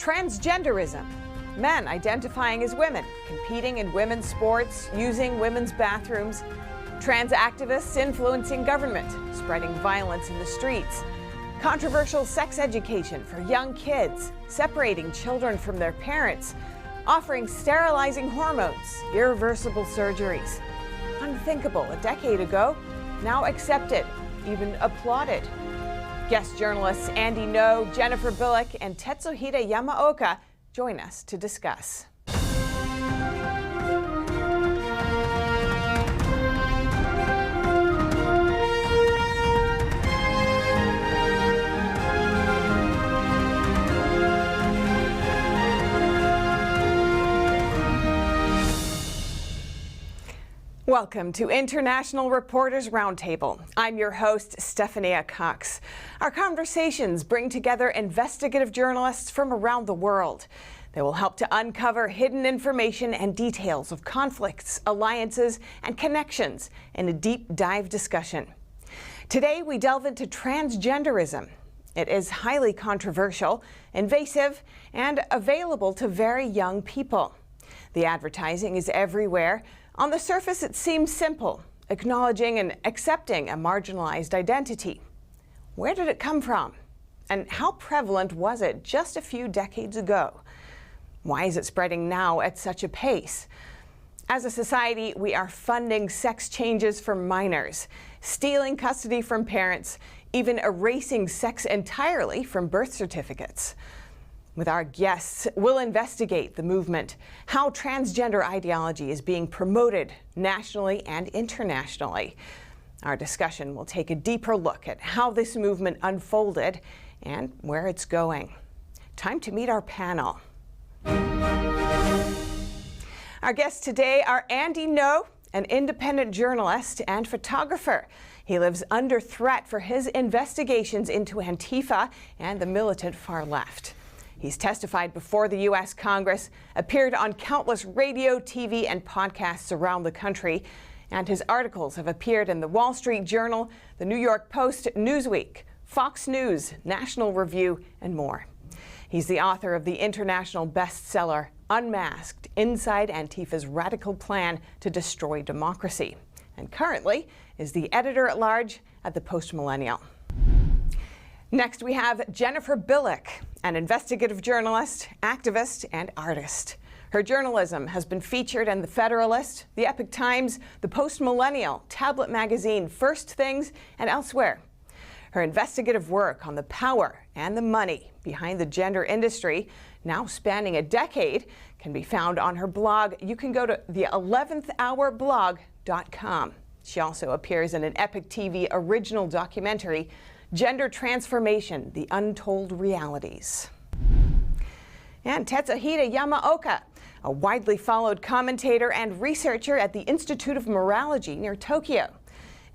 Transgenderism. Men identifying as women, competing in women's sports, using women's bathrooms. Trans activists influencing government, spreading violence in the streets. Controversial sex education for young kids, separating children from their parents. Offering sterilizing hormones, irreversible surgeries. Unthinkable a decade ago, now accepted, even applauded. Guest journalists Andy No, Jennifer Bilek, and Tetsuhide Yamaoka join us to discuss. Welcome to International Reporters Roundtable. I'm your host, Stephania Cox. Our conversations bring together investigative journalists from around the world. They will help to uncover hidden information and details of conflicts, alliances, and connections in a deep dive discussion. Today, we delve into transgenderism. It is highly controversial, invasive, and available to very young people. The advertising is everywhere. On the surface, it seems simple, acknowledging and accepting a marginalized identity. Where did it come from? And how prevalent was it just a few decades ago? Why is it spreading now at such a pace? As a society, we are funding sex changes for minors, stealing custody from parents, even erasing sex entirely from birth certificates. With our guests, we'll investigate the movement, how transgender ideology is being promoted nationally and internationally. Our discussion will take a deeper look at how this movement unfolded and where it's going. Time to meet our panel. Our guests today are Andy No, an independent journalist and photographer. He lives under threat for his investigations into Antifa and the militant far left. He's testified before the U.S. Congress, appeared on countless radio, TV, and podcasts around the country, and his articles have appeared in the Wall Street Journal, the New York Post, Newsweek, Fox News, National Review, and more. He's the author of the international bestseller, Unmasked: Inside Antifa's Radical Plan to Destroy Democracy, and currently is the editor-at-large at the Post-Millennial. Next, we have Jennifer Bilek, an investigative journalist, activist, and artist. Her journalism has been featured in The Federalist, The Epoch Times, The Post-Millennial, Tablet Magazine, First Things, and elsewhere. Her investigative work on the power and the money behind the gender industry, now spanning a decade, can be found on her blog. You can go to the11thhourblog.com. She also appears in an Epoch TV original documentary, Gender Transformation: The Untold Realities. And Tetsuhide Yamaoka, a widely followed commentator and researcher at the Institute of Morology near Tokyo.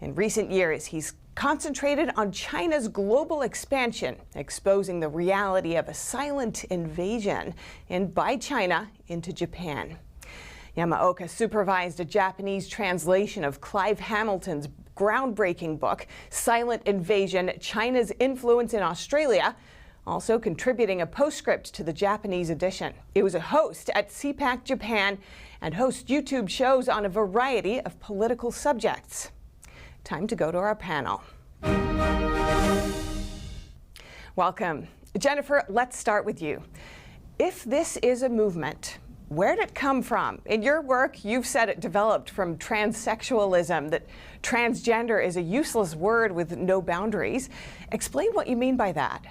In recent years, he's concentrated on China's global expansion, exposing the reality of a silent invasion by China into Japan. Yamaoka supervised a Japanese translation of Clive Hamilton's groundbreaking book, Silent Invasion: China's Influence in Australia, also contributing a postscript to the Japanese edition. He was a host at CPAC Japan and hosts YouTube shows on a variety of political subjects. Time to go to our panel. Welcome. Jennifer, let's start with you. If this is a movement, where did it come from? In your work, you've said it developed from transsexualism, that transgender is a useless word with no boundaries. Explain what you mean by that.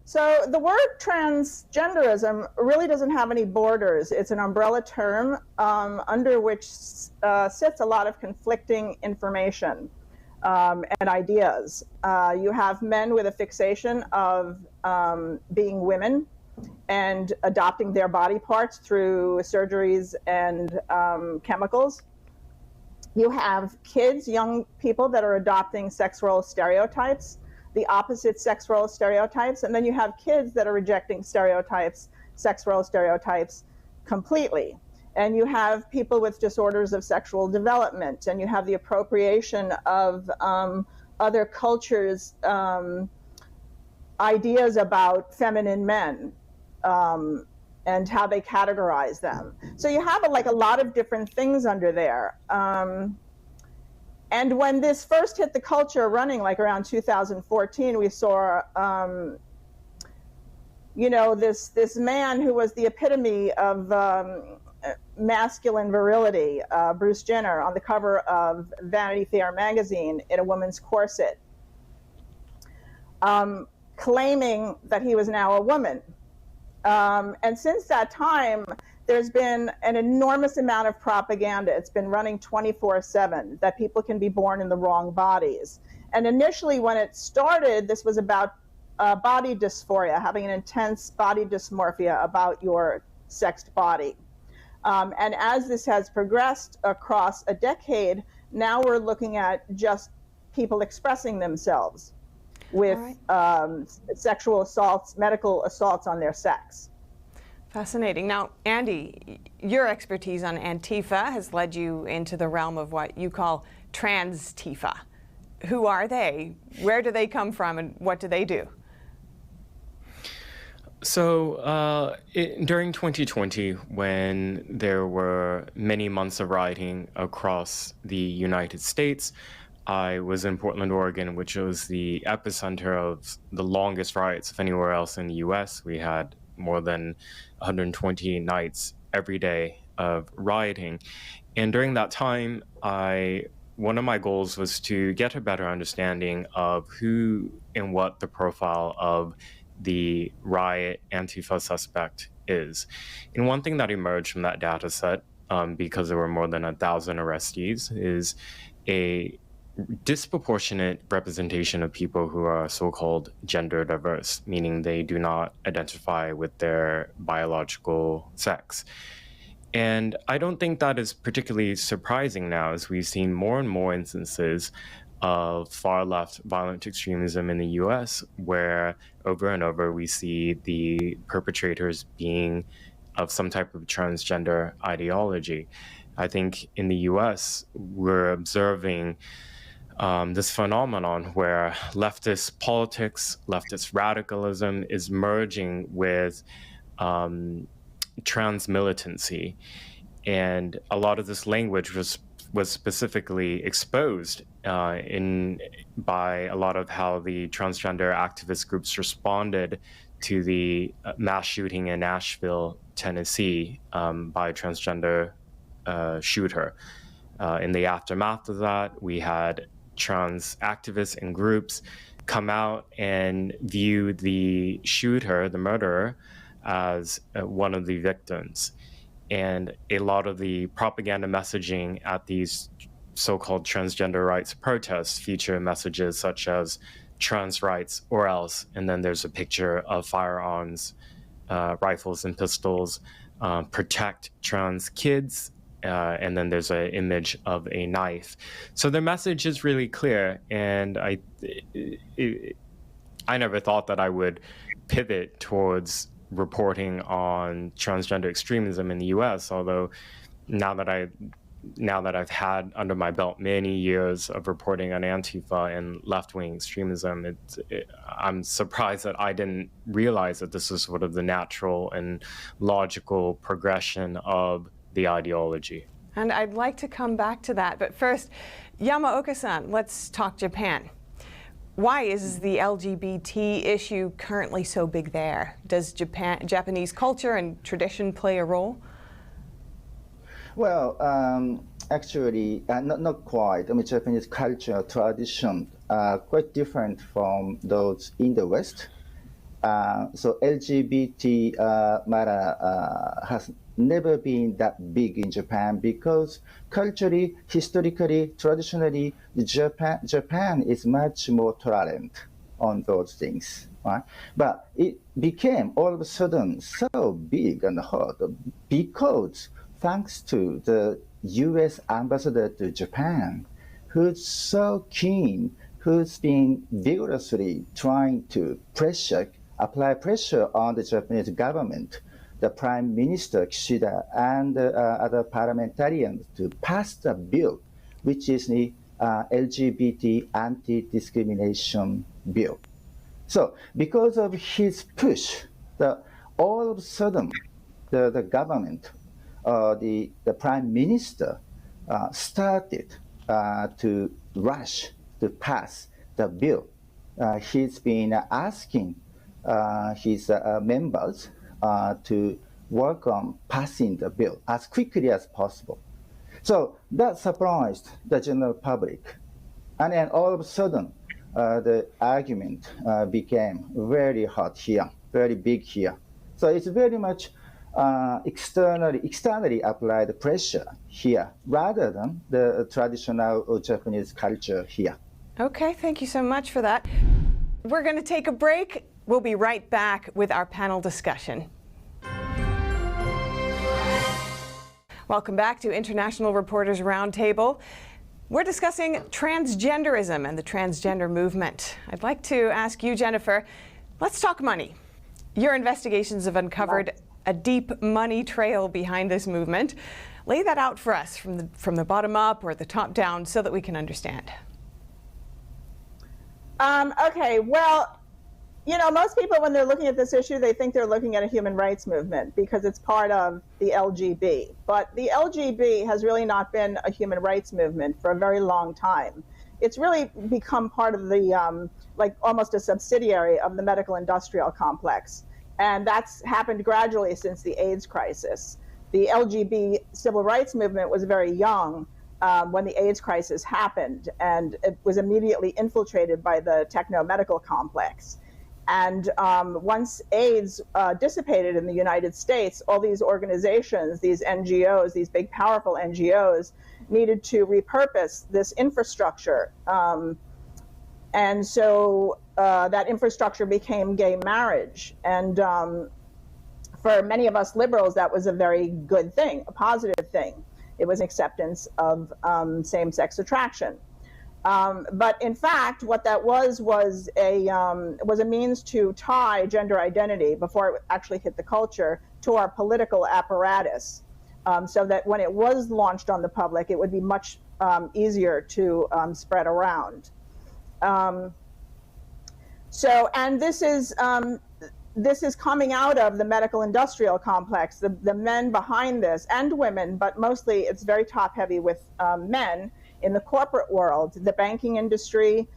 So the word transgenderism really doesn't have any borders. It's an umbrella term under which sits a lot of conflicting information and ideas. You have men with a fixation of being women and adopting their body parts through surgeries and chemicals. You have kids, young people that are adopting sex role stereotypes, the opposite sex role stereotypes, and then you have kids that are rejecting stereotypes, sex role stereotypes completely. And you have people with disorders of sexual development, and you have the appropriation of other cultures' ideas about feminine men. and how they categorize them. So you have a lot of different things under there. And when this first hit the culture running, like around 2014, we saw, this man who was the epitome of masculine virility, Bruce Jenner, on the cover of Vanity Fair magazine in a woman's corset, claiming that he was now a woman. And since that time, there's been an enormous amount of propaganda. It's been running 24/7, that people can be born in the wrong bodies. And initially, when it started, this was about body dysphoria, having an intense body dysmorphia about your sexed body. And as this has progressed across a decade, now we're looking at just people expressing themselves with sexual assaults, medical assaults on their sex. Fascinating. Now, Andy, your expertise on Antifa has led you into the realm of what you call trans-Tifa. Who are they? Where do they come from, and what do they do? So during 2020, when there were many months of rioting across the United States, I was in Portland, Oregon, which was the epicenter of the longest riots of anywhere else in the US. We had more than 120 nights every day of rioting. And during that time, one of my goals was to get a better understanding of who and what the profile of the riot Antifa suspect is. And one thing that emerged from that data set, because there were more than 1,000 arrestees, is a disproportionate representation of people who are so-called gender diverse, meaning they do not identify with their biological sex. And I don't think that is particularly surprising now, as we've seen more and more instances of far-left violent extremism in the US, where over and over we see the perpetrators being of some type of transgender ideology. I think in the US, we're observing this phenomenon where leftist politics, leftist radicalism is merging with trans militancy. And a lot of this language was specifically exposed by a lot of how the transgender activist groups responded to the mass shooting in Nashville, Tennessee, by a transgender shooter. In the aftermath of that, we had trans activists and groups come out and view the shooter, the murderer, as one of the victims. And a lot of the propaganda messaging at these so-called transgender rights protests feature messages such as trans rights or else, and then there's a picture of firearms, rifles and pistols, protect trans kids, and then there's an image of a knife. So the message is really clear, and I never thought that I would pivot towards reporting on transgender extremism in the U.S., although now that I've had under my belt many years of reporting on Antifa and left-wing extremism, I'm surprised that I didn't realize that this is sort of the natural and logical progression of the ideology. And I'd like to come back to that, but first, Yamaoka-san, let's talk Japan. Why is the LGBT issue currently so big there? Does Japanese culture and tradition play a role? Well, actually, not quite. I mean, Japanese culture tradition are quite different from those in the West. So LGBT matter has never been that big in Japan because culturally, historically, traditionally, Japan is much more tolerant on those things, right? But it became all of a sudden so big and hot because thanks to the U.S. ambassador to Japan, who's so keen, who's been vigorously trying to apply pressure on the Japanese government, the Prime Minister Kishida and other parliamentarians to pass the bill, which is the LGBT anti-discrimination bill. So because of his push, all of a sudden, the government, the prime minister, started to rush to pass the bill. He's been asking his members to work on passing the bill as quickly as possible. So that surprised the general public. And then all of a sudden, the argument became very hot here, very big here. So it's very much externally applied pressure here rather than the traditional Japanese culture here. Okay, thank you so much for that. We're going to take a break. We'll be right back with our panel discussion. Welcome back to International Reporters Roundtable. We're discussing transgenderism and the transgender movement. I'd like to ask you, Jennifer, let's talk money. Your investigations have uncovered a deep money trail behind this movement. Lay that out for us from the bottom up or the top down so that we can understand. Okay, well, you know, most people, when they're looking at this issue, they think they're looking at a human rights movement because it's part of the LGB. But the LGB has really not been a human rights movement for a very long time. It's really become part of the, like almost a subsidiary of the medical industrial complex. And that's happened gradually since the AIDS crisis. The LGB civil rights movement was very young when the AIDS crisis happened, and it was immediately infiltrated by the techno-medical complex. And once AIDS dissipated in the United States, all these organizations, these NGOs, these big powerful NGOs, needed to repurpose this infrastructure. And so that infrastructure became gay marriage. And for many of us liberals, that was a very good thing, a positive thing. It was acceptance of same-sex attraction. But in fact, what that was a means to tie gender identity, before it actually hit the culture, to our political apparatus, so that when it was launched on the public, it would be much easier to spread around. And this is coming out of the medical industrial complex. The men behind this, and women, but mostly it's very top heavy with men in the corporate world, the banking industry,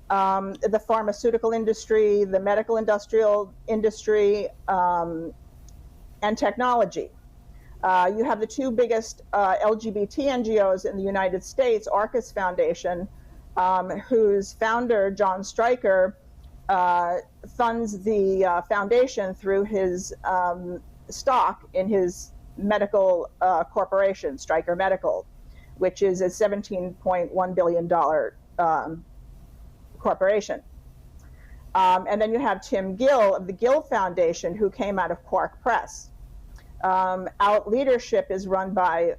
the pharmaceutical industry, the medical industrial industry, and technology. You have the two biggest LGBT NGOs in the United States, Arcus Foundation, whose founder, John Stryker, funds the foundation through his stock in his medical corporation, Stryker Medical, which is a $17.1 billion corporation. And then you have Tim Gill of the Gill Foundation, who came out of Quark Press. Out Leadership is run by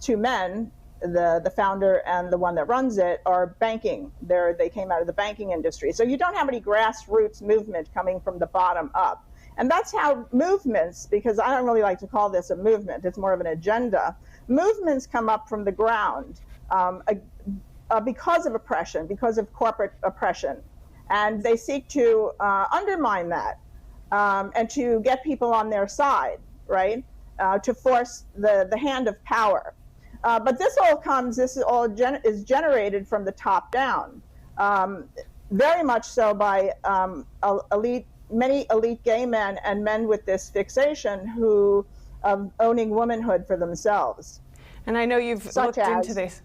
two men. The founder and the one that runs it are banking. They came out of the banking industry. So you don't have any grassroots movement coming from the bottom up. And that's how movements, because I don't really like to call this a movement, it's more of an agenda. Movements come up from the ground because of oppression, because of corporate oppression. And they seek to undermine that and to get people on their side, right? To force the hand of power. But this all is generated from the top down, very much so by many elite gay men and men with this fixation who owning womanhood for themselves. And I know you've looked into this.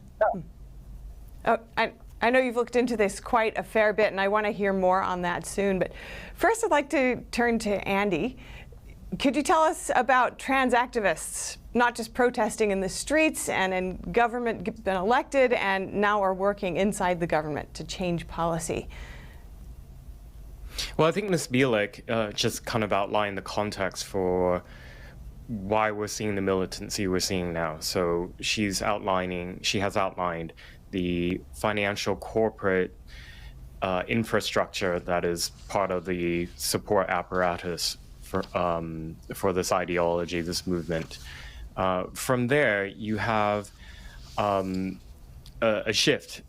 I know you've looked into this quite a fair bit, and I want to hear more on that soon. But first, I'd like to turn to Andy. Could you tell us about trans activists, not just protesting in the streets and in government, been elected, and now are working inside the government to change policy? Well, I think Ms. Bilek just kind of outlined the context for why we're seeing the militancy we're seeing now. So she has outlined the financial corporate infrastructure that is part of the support apparatus for this ideology, this movement. From there, you have a shift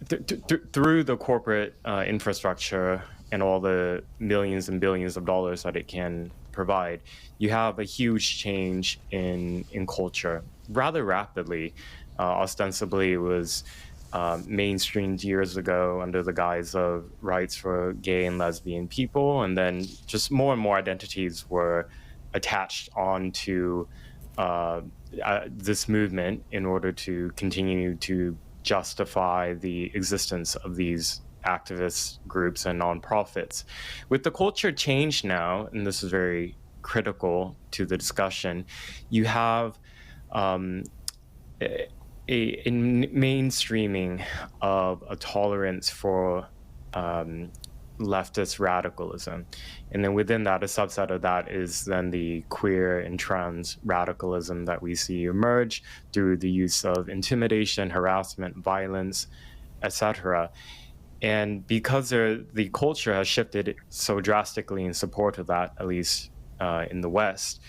through the corporate infrastructure and all the millions and billions of dollars that it can provide, you have a huge change in culture rather rapidly. Ostensibly, it was mainstreamed years ago under the guise of rights for gay and lesbian people, and then just more and more identities were attached onto this movement in order to continue to justify the existence of these activist groups and nonprofits. With the culture change now, and this is very critical to the discussion, you have a mainstreaming of a tolerance for leftist radicalism. And then within that, a subset of that is then the queer and trans radicalism that we see emerge through the use of intimidation, harassment, violence, etc. And because the culture has shifted so drastically in support of that, at least in the West,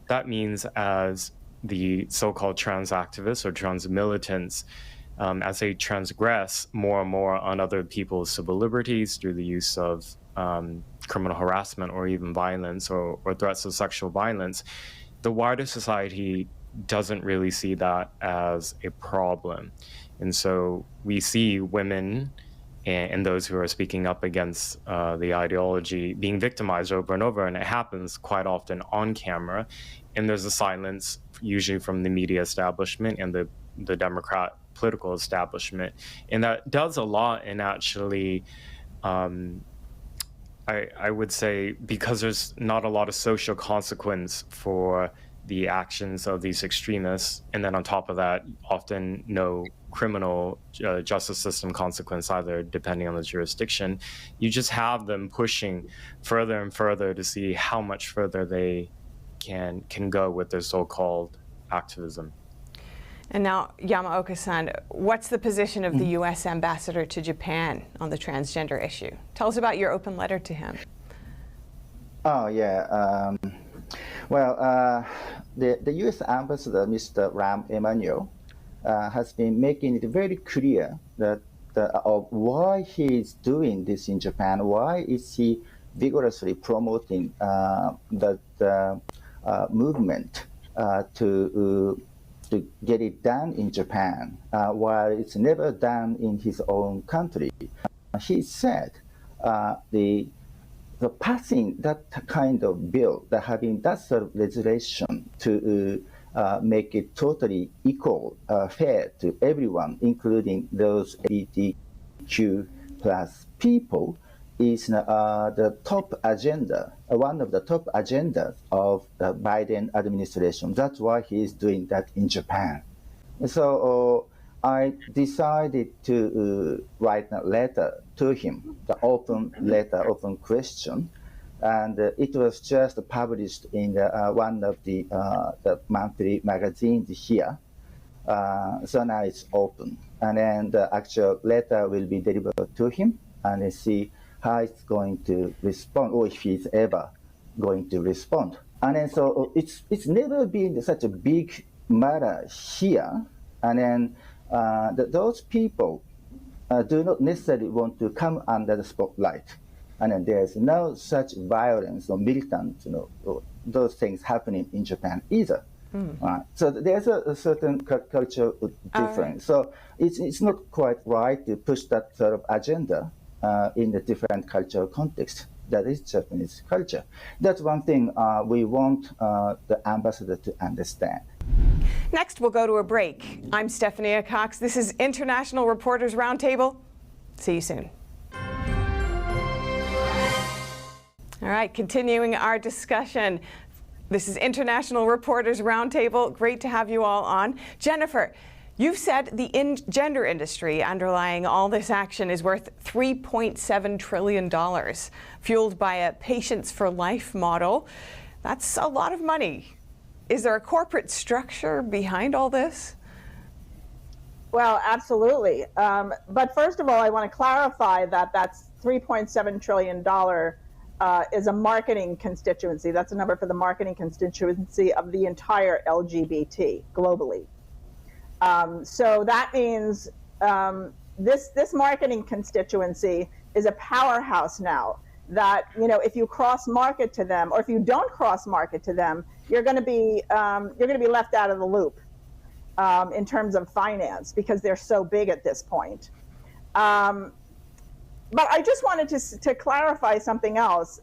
that means as the so-called trans activists or trans militants, as they transgress more and more on other people's civil liberties through the use of criminal harassment or even violence or threats of sexual violence, the wider society doesn't really see that as a problem. And so we see women and those who are speaking up against the ideology being victimized over and over, and it happens quite often on camera. And there's a silence, usually from the media establishment and the Democrat political establishment. And that does a lot in actually, I would say, because there's not a lot of social consequence for the actions of these extremists, and then on top of that, often no criminal justice system consequence either, depending on the jurisdiction. You just have them pushing further and further to see how much further they can go with their so-called activism. And now, Yamaoka-san, what's the position of the U.S. ambassador to Japan on the transgender issue? Tell us about your open letter to him. Oh, yeah. The U.S. ambassador, Mr. Rahm Emanuel, has been making it very clear that of why he is doing this in Japan. Why is he vigorously promoting that movement to get it done in Japan, while it's never done in his own country? He said the passing that kind of bill, that having that sort of legislation to make it totally equal, fair to everyone, including those LGBTQ plus people, is the top agenda, one of the top agendas of the Biden administration. That's why he is doing that in Japan. So I decided to write a letter to him, the open letter, open question, and it was just published in one of the monthly magazines here. So now it's open, and then the actual letter will be delivered to him, and see how it's going to respond, or if he's ever going to respond. And then so it's never been such a big matter here, and then those people do not necessarily want to come under the spotlight. And then there's no such violence or militant, those things happening in Japan either. So there's a certain cultural difference. So it's not quite right to push that sort of agenda in a different cultural context. That is Japanese culture. That's one thing we want the ambassador to understand. Next, we'll go to a break. I'm Stephanie Cox. This is International Reporters Roundtable. See you soon. All right, continuing our discussion. This is International Reporters Roundtable. Great to have you all on. Jennifer, you've said the gender industry underlying all this action is worth $3.7 trillion, fueled by a Patients for Life model. That's a lot of money. Is there a corporate structure behind all this? Well, absolutely. But first of all, I want to clarify that that's $3.7 trillion is a marketing constituency. That's a number for the marketing constituency of the entire LGBT globally. So that means this marketing constituency is a powerhouse now. that, you know, if you cross market to them, or if you don't cross market to them, you're going to be left out of the loop in terms of finance, because they're so big at this point. But I just wanted to clarify something else.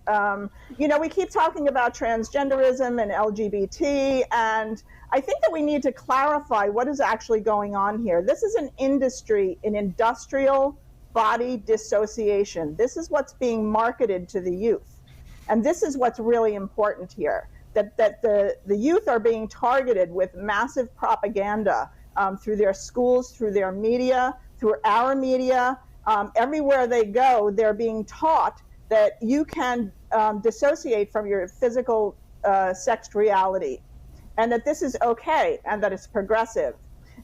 You know, we keep talking about transgenderism and LGBT, and I think that we need to clarify what is actually going on here. This is an industry, an industrial body dissociation. This is what's being marketed to the youth. And this is what's really important here, that the youth are being targeted with massive propaganda through their schools, through their media, through our media. Everywhere they go, they're being taught that you can dissociate from your physical sexed reality, and that this is okay, and that it's progressive.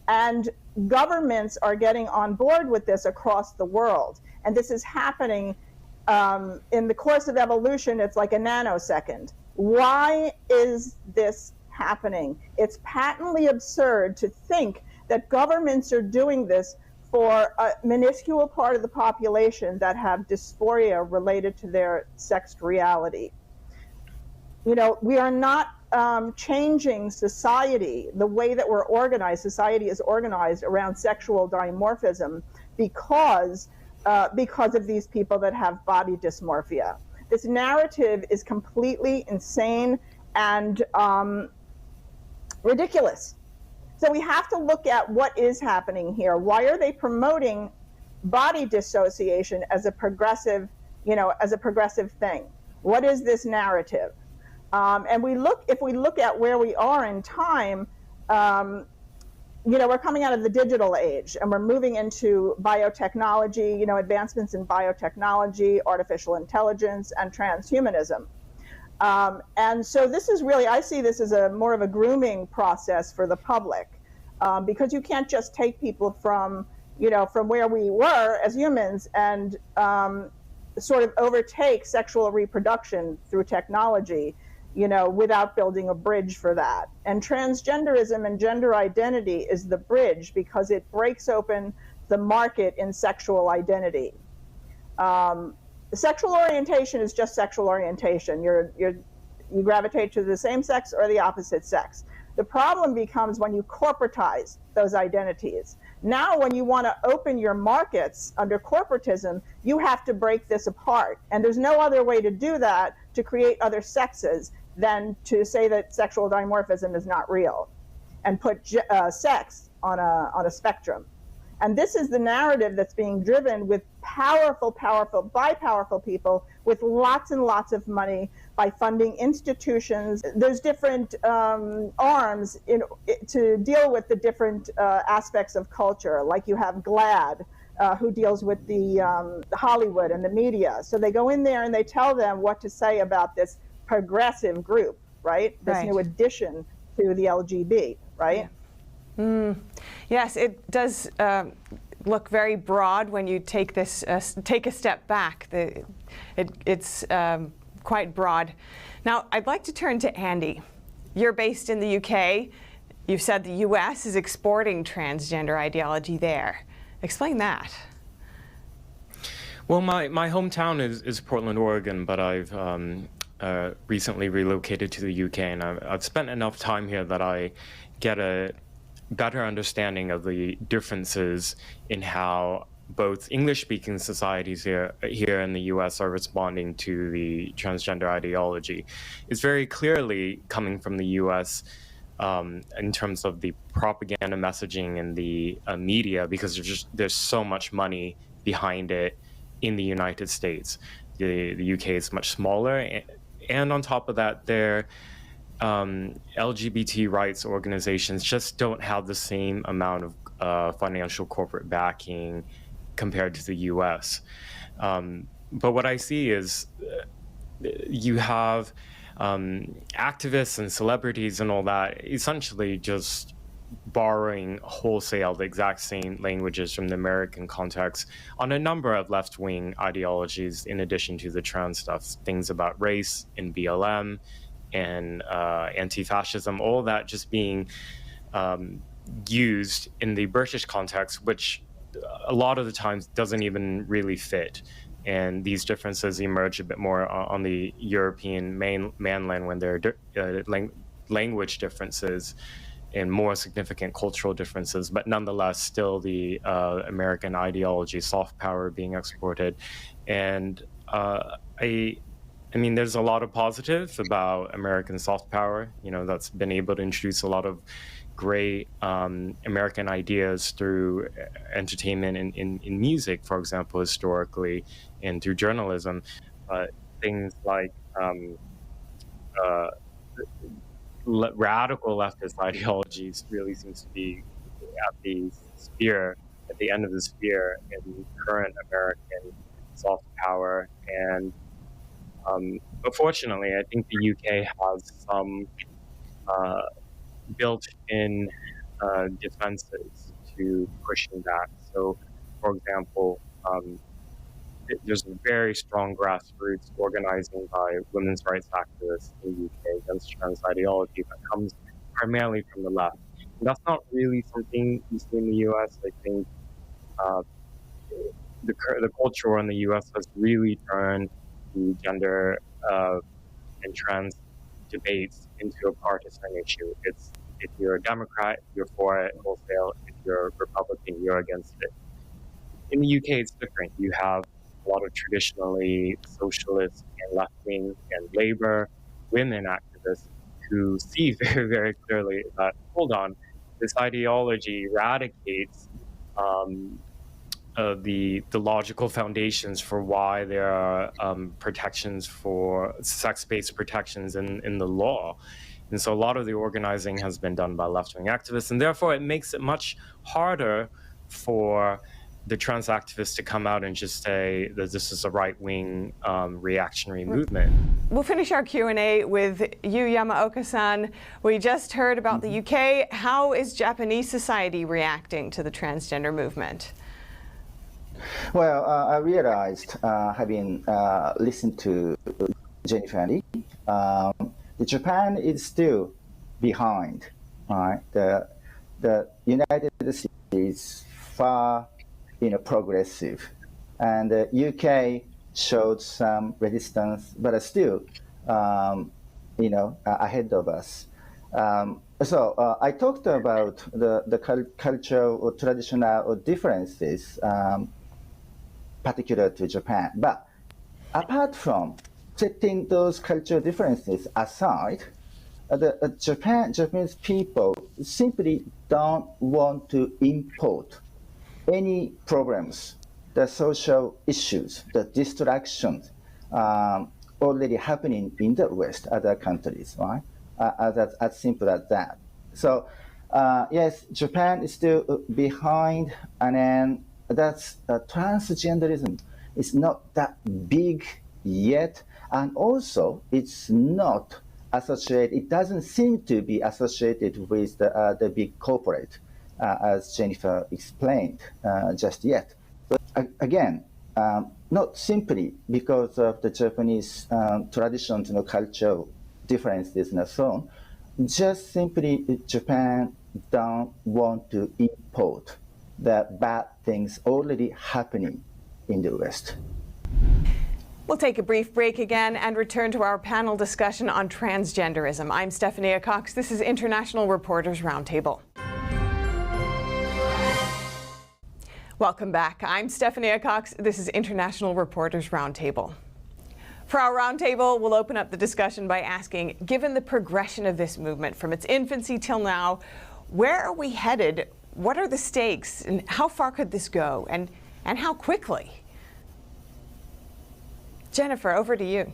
And governments are getting on board with this across the world. And this is happening in the course of evolution. It's like a nanosecond. Why is this happening? It's patently absurd to think that governments are doing this for a minuscule part of the population that have dysphoria related to their sexed reality. You know, we are not changing society, the way that we're organized. Society is organized around sexual dimorphism because of these people that have body dysmorphia. This narrative is completely insane and ridiculous. So we have to look at what is happening here. Why are they promoting body dissociation as a progressive, you know, as a progressive thing? What is this narrative? And if we look at where we are in time, you know, we're coming out of the digital age and we're moving into biotechnology, you know, advancements in biotechnology, artificial intelligence, and transhumanism. And so this is really, I see this as more of a grooming process for the public, because you can't just take people from, you know, from where we were as humans and sort of overtake sexual reproduction through technology, you know, without building a bridge for that. And transgenderism and gender identity is the bridge because it breaks open the market in sexual identity. Sexual orientation is just sexual orientation. You gravitate to the same sex or the opposite sex. The problem becomes when you corporatize those identities. Now, when you want to open your markets under corporatism, you have to break this apart. And there's no other way to do that, to create other sexes, than to say that sexual dimorphism is not real and put sex on a spectrum. And this is the narrative that's being driven with powerful people with lots and lots of money by funding institutions. There's different arms to deal with the different aspects of culture. Like you have GLAAD, who deals with the Hollywood and the media. So they go in there and they tell them what to say about this progressive group, right? This new addition to the LGB, right? Yeah. Yes, it does look very broad when you take this take a step back. It's quite broad. Now, I'd like to turn to Andy. You're based in the UK. You've said the US is exporting transgender ideology there. Explain that. Well, my hometown is Portland, Oregon, but I've recently relocated to the UK, and I've spent enough time here that I get a better understanding of the differences in how both English-speaking societies here in the US are responding to the transgender ideology. It's very clearly coming from the US in terms of the propaganda messaging and the media, because there's so much money behind it in the United States. The UK is much smaller, and on top of that, their LGBT rights organizations just don't have the same amount of financial corporate backing compared to the US. But what I see is you have activists and celebrities and all that essentially just borrowing wholesale the exact same languages from the American context on a number of left-wing ideologies, in addition to the trans stuff, things about race and BLM and anti-fascism, all that just being used in the British context, which a lot of the times doesn't even really fit. and these differences emerge a bit more on the European mainland when there are language differences and more significant cultural differences, but nonetheless still the American ideology, soft power being exported. And I mean, there's a lot of positives about American soft power, that's been able to introduce a lot of great American ideas through entertainment in music, for example, historically, and through journalism. Things like radical leftist ideologies really seems to be at the end of the spear in current American soft power. And unfortunately, I think the UK has some built-in defenses to pushing back. So, for example, there's a very strong grassroots organizing by women's rights activists in the UK against trans ideology that comes primarily from the left. And that's not really something you see in the US. I think the culture in the US has really turned the gender and trans debates into a partisan issue. It's if you're a Democrat, you're for it wholesale. If you're a Republican, you're against it. In the UK, it's different. You have a lot of traditionally socialist and left-wing and labor women activists who see very, very clearly that, hold on, this ideology eradicates the logical foundations for why there are protections for sex-based protections in the law. And so a lot of the organizing has been done by left-wing activists, and therefore it makes it much harder for the trans activists to come out and just say that this is a right-wing reactionary movement. We'll finish our Q&A with you, Yamaoka-san. We just heard about the UK. How is Japanese society reacting to the transgender movement? Well, I realized, having listened to Jennifer Lee, Japan is still behind. Right? The United States is far, progressive, and the UK showed some resistance, but still, ahead of us. So I talked about the cultural or traditional differences particular to Japan. But apart from setting those cultural differences aside, the Japanese people simply don't want to import any problems, the social issues, the distractions already happening in the West, other countries, right? As simple as that. So yes, Japan is still behind, and then that's transgenderism is not that big yet, and also it's not associated. It doesn't seem to be associated with the big corporate, as Jennifer explained just yet. But again, not simply because of the Japanese traditions, cultural differences and so on. Just simply, Japan don't want to import the bad things already happening in the West. We'll take a brief break again and return to our panel discussion on transgenderism. I'm Stephanie Cox. This is International Reporters Roundtable. Welcome back. I'm Stephanie Cox. This is International Reporters Roundtable. For our roundtable, we'll open up the discussion by asking, given the progression of this movement from its infancy till now, where are we headed? What are the stakes? And how far could this go? And how quickly? Jennifer, over to you.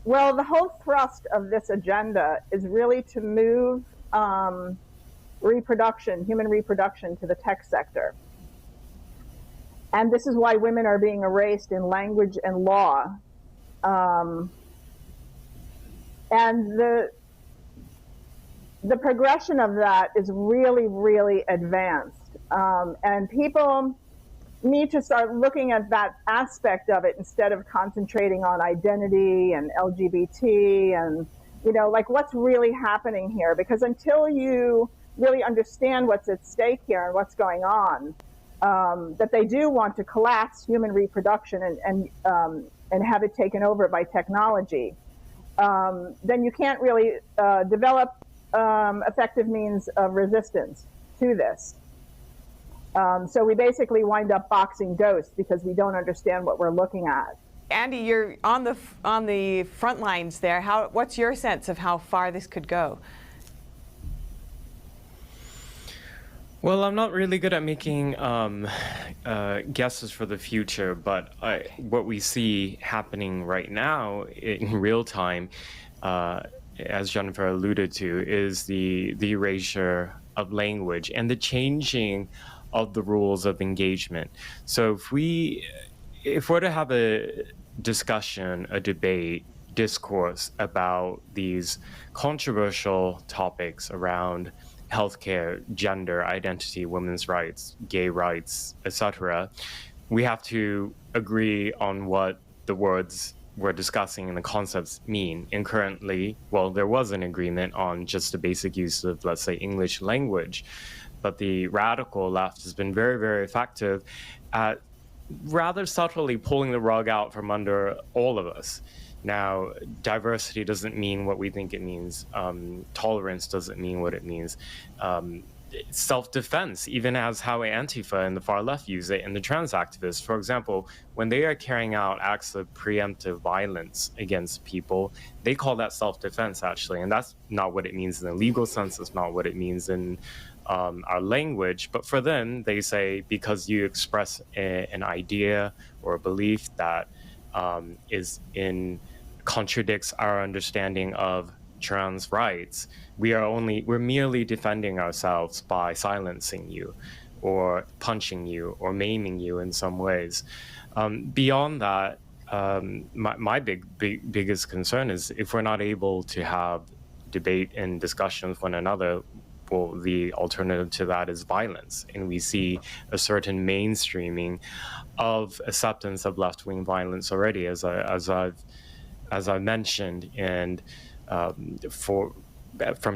Well, the whole thrust of this agenda is really to move human reproduction to the tech sector. And this is why women are being erased in language and law. And the progression of that is really, really advanced. And people need to start looking at that aspect of it instead of concentrating on identity and LGBT and, what's really happening here. Because until you really understand what's at stake here and what's going on, that they do want to collapse human reproduction and have it taken over by technology, then you can't really develop effective means of resistance to this. So we basically wind up boxing ghosts because we don't understand what we're looking at. Andy, you're on the front lines there. What's your sense of how far this could go? Well, I'm not really good at making guesses for the future, but what we see happening right now in real time, as Jennifer alluded to, is the erasure of language and the changing of the rules of engagement. So if we're to have a discussion, a debate, discourse about these controversial topics around healthcare, gender identity, women's rights, gay rights, etc., we have to agree on what the words we're discussing and the concepts mean. And currently, well, there was an agreement on just the basic use of, let's say, English language, but the radical left has been very, very effective at rather subtly pulling the rug out from under all of us. Now, diversity doesn't mean what we think it means. Tolerance doesn't mean what it means. Self-defense, even as how Antifa and the far left use it, and the trans activists, for example, when they are carrying out acts of preemptive violence against people, they call that self-defense, actually. And that's not what it means in the legal sense. It's not what it means in our language. But for them, they say, because you express an idea or a belief that contradicts our understanding of trans rights, we're merely defending ourselves by silencing you or punching you or maiming you in some ways. Beyond that, my biggest concern is if we're not able to have debate and discussion with one another, well, the alternative to that is violence. And we see a certain mainstreaming of acceptance of left-wing violence already, as I've mentioned. And from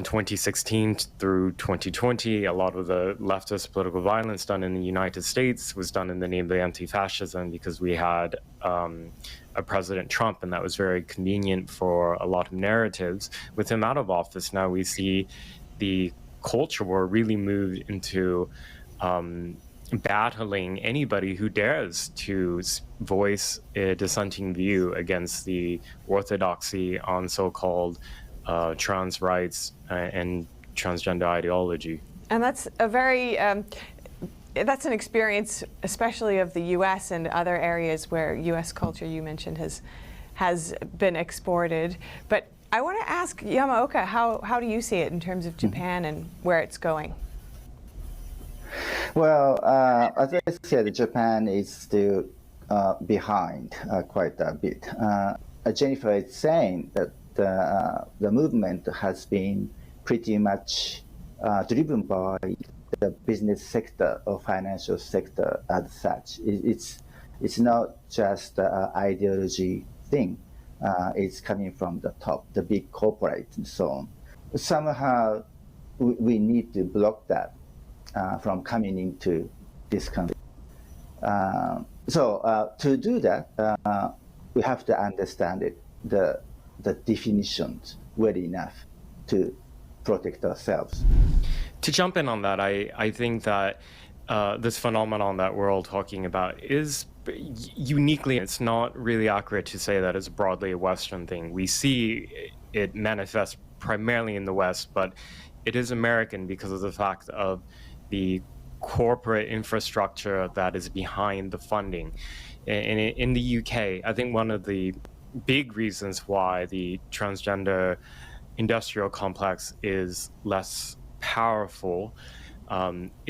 2016 through 2020, a lot of the leftist political violence done in the United States was done in the name of anti-fascism because we had a President Trump, and that was very convenient for a lot of narratives. With him out of office, now we see the culture war really moved into battling anybody who dares to voice a dissenting view against the orthodoxy on so-called trans rights and transgender ideology. And that's a very that's an experience, especially of the U.S. and other areas where U.S. culture, you mentioned, has been exported. But I want to ask Yamaoka, how do you see it in terms of Japan and where it's going? Well, as I said, Japan is still behind quite a bit. Jennifer is saying that the movement has been pretty much driven by the business sector or financial sector as such. It's not just an ideology thing. It's coming from the top, the big corporate and so on. Somehow we need to block that from coming into this country. So to do that, we have to understand it, the definitions well enough to protect ourselves. To jump in on that, I think that this phenomenon that we're all talking about is uniquely, it's not really accurate to say that it's broadly a Western thing. We see it manifest primarily in the West, but it is American because of the fact of the corporate infrastructure that is behind the funding. And in the UK, I think one of the big reasons why the transgender industrial complex is less powerful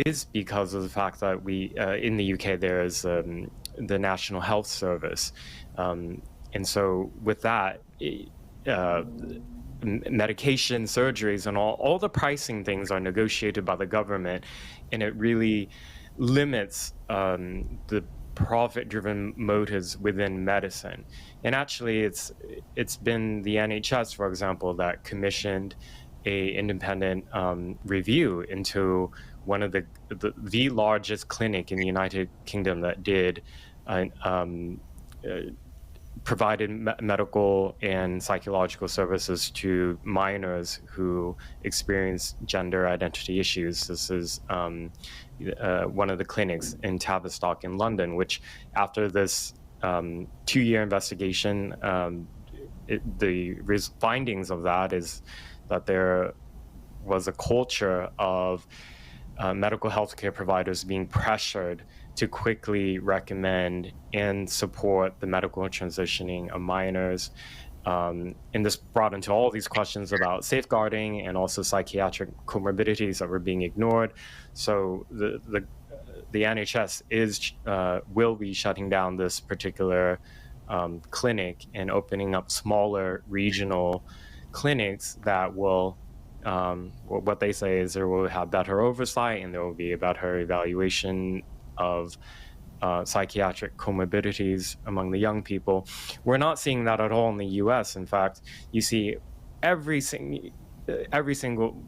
is because of the fact that we, in the UK, there is the National Health Service. And so with that, medication, surgeries, and all the pricing things are negotiated by the government, and it really limits the profit-driven motives within medicine. And actually, it's been the NHS, for example, that commissioned a independent review into one of the largest clinic in the United Kingdom that did provided medical and psychological services to minors who experience gender identity issues. This is one of the clinics in Tavistock in London, which after this 2-year investigation, the findings of that is that there was a culture of medical healthcare providers being pressured to quickly recommend and support the medical transitioning of minors. And this brought into all these questions about safeguarding and also psychiatric comorbidities that were being ignored. So the NHS will be shutting down this particular clinic and opening up smaller regional clinics that will, what they say is there will have better oversight and there will be a better evaluation of psychiatric comorbidities among the young people. We're not seeing that at all in the US. In fact, you see every single,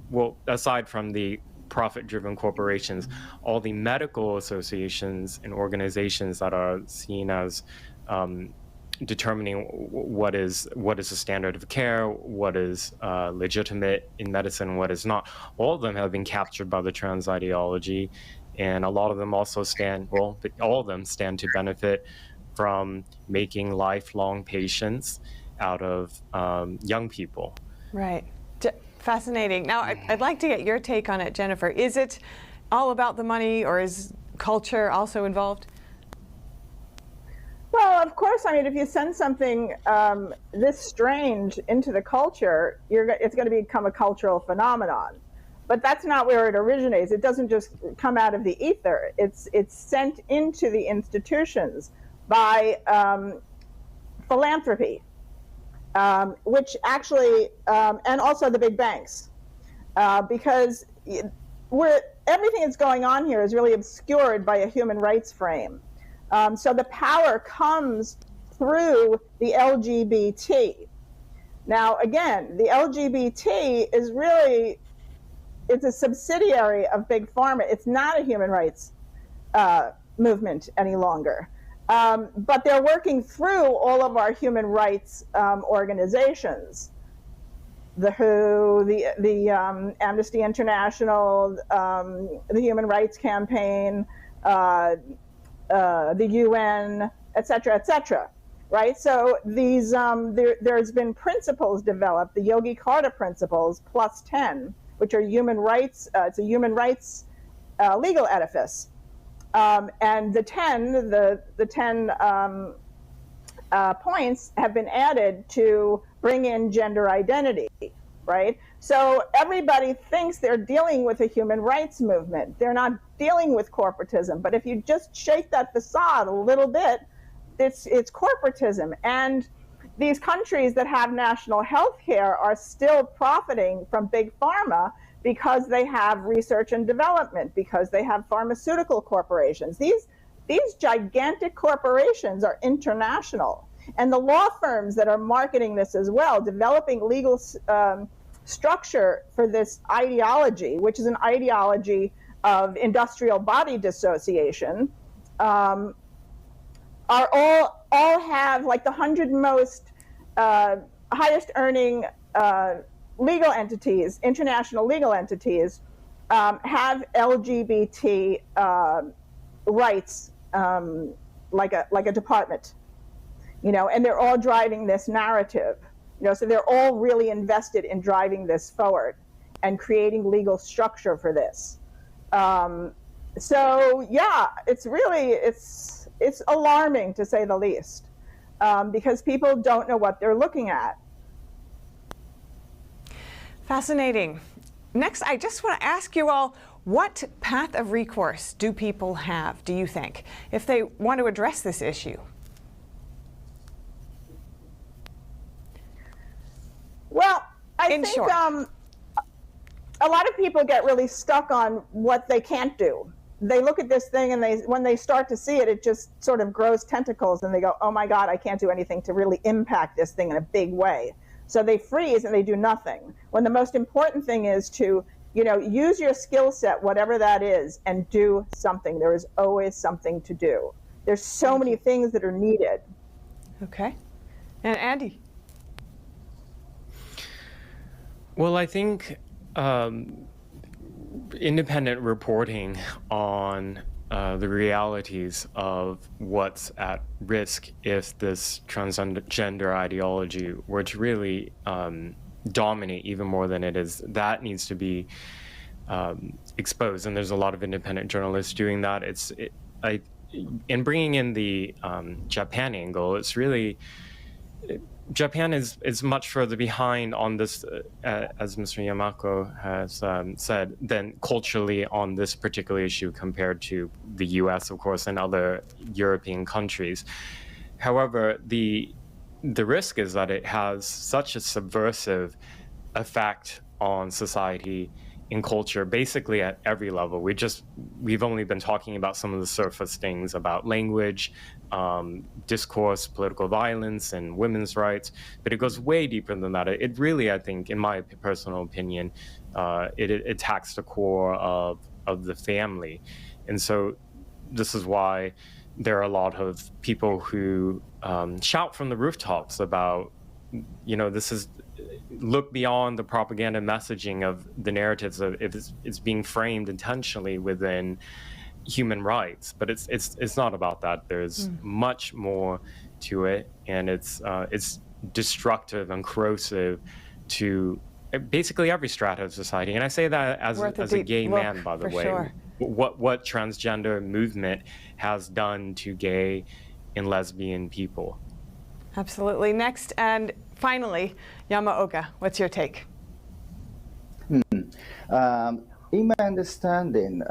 well, aside from the profit-driven corporations, all the medical associations and organizations that are seen as determining what is the standard of care, what is legitimate in medicine, what is not. All of them have been captured by the trans ideology, and a lot of them also all of them stand to benefit from making lifelong patients out of young people. Right. Fascinating. Now, I'd like to get your take on it, Jennifer. Is it all about the money, or is culture also involved? Well, of course. I mean, if you send something this strange into the culture, it's going to become a cultural phenomenon. But that's not where it originates. It doesn't just come out of the ether. It's sent into the institutions by philanthropy, which actually, and also the big banks, because everything that's going on here is really obscured by a human rights frame. So the power comes through the LGBT. Now, again, the LGBT is really, it's a subsidiary of Big Pharma. It's not a human rights movement any longer. But they're working through all of our human rights organizations. The WHO, the Amnesty International, the Human Rights Campaign, the UN, et cetera, right? So these, there's been principles developed, the Yogi Carta principles plus 10, which are human rights, it's a human rights legal edifice. And the 10 points have been added to bring in gender identity, right? So everybody thinks they're dealing with a human rights movement. They're not dealing with corporatism. But if you just shake that facade a little bit, it's corporatism. And these countries that have national health care are still profiting from big pharma because they have research and development, because they have pharmaceutical corporations. These gigantic corporations are international. And the law firms that are marketing this as well, developing legal structure for this ideology, which is an ideology of industrial body dissociation, are all have like the 100 most highest earning legal entities, international legal entities, have LGBT rights like a department, and they're all driving this narrative, so they're all really invested in driving this forward and creating legal structure for this. So yeah, it's alarming to say the least, because people don't know what they're looking at. Fascinating. Next, I just want to ask you all, what path of recourse do people have, do you think, if they want to address this issue? Well, I think a lot of people get really stuck on what they can't do. They look at this thing and when they start to see it, it just sort of grows tentacles and they go, oh my God, I can't do anything to really impact this thing in a big way. So they freeze and they do nothing. When the most important thing is to, use your skill set, whatever that is, and do something. There is always something to do. There's so many things that are needed. Okay. And Andy? Well, I think independent reporting on the realities of what's at risk if this transgender ideology were to really dominate even more than it is, that needs to be exposed. And there's a lot of independent journalists doing that. In bringing in the Japan angle, it's really, Japan is much further behind on this, as Mr. Yamaoka has said, than culturally on this particular issue compared to the US, of course, and other European countries. However, the risk is that it has such a subversive effect on society and culture, basically at every level. We've only been talking about some of the surface things about language, discourse, political violence, and women's rights, but it goes way deeper than that. It really, I think, in my personal opinion, it attacks the core of the family. And so this is why there are a lot of people who shout from the rooftops about, this is, look beyond the propaganda messaging of the narratives of it's being framed intentionally within human rights, but it's not about that. There's much more to it, and it's destructive and corrosive to basically every strata of society. And I say that as a gay man, by the way. Sure. What transgender movement has done to gay and lesbian people. Absolutely. Next, and finally, Yamaoka, what's your take? In my understanding,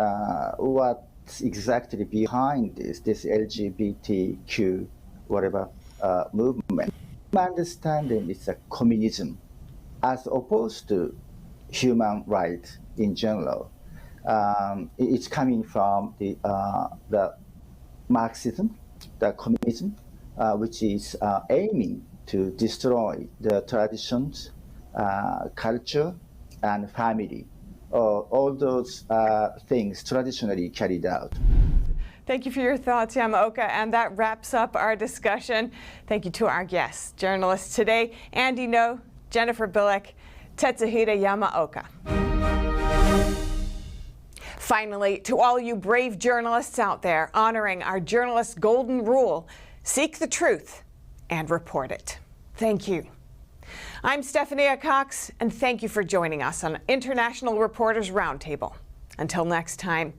what's exactly behind this LGBTQ whatever movement, my understanding is a communism as opposed to human rights in general. It's coming from the Marxism, the communism, which is aiming to destroy the traditions, culture, and family, all those things traditionally carried out. Thank you for your thoughts, Yamaoka, and that wraps up our discussion. Thank you to our guests, journalists today, Andy No, Jennifer Bilek, Tetsuhide Yamaoka. Finally, to all you brave journalists out there honoring our journalists' golden rule, seek the truth and report it. Thank you. I'm Stephanie Cox, and thank you for joining us on International Reporters Roundtable. Until next time,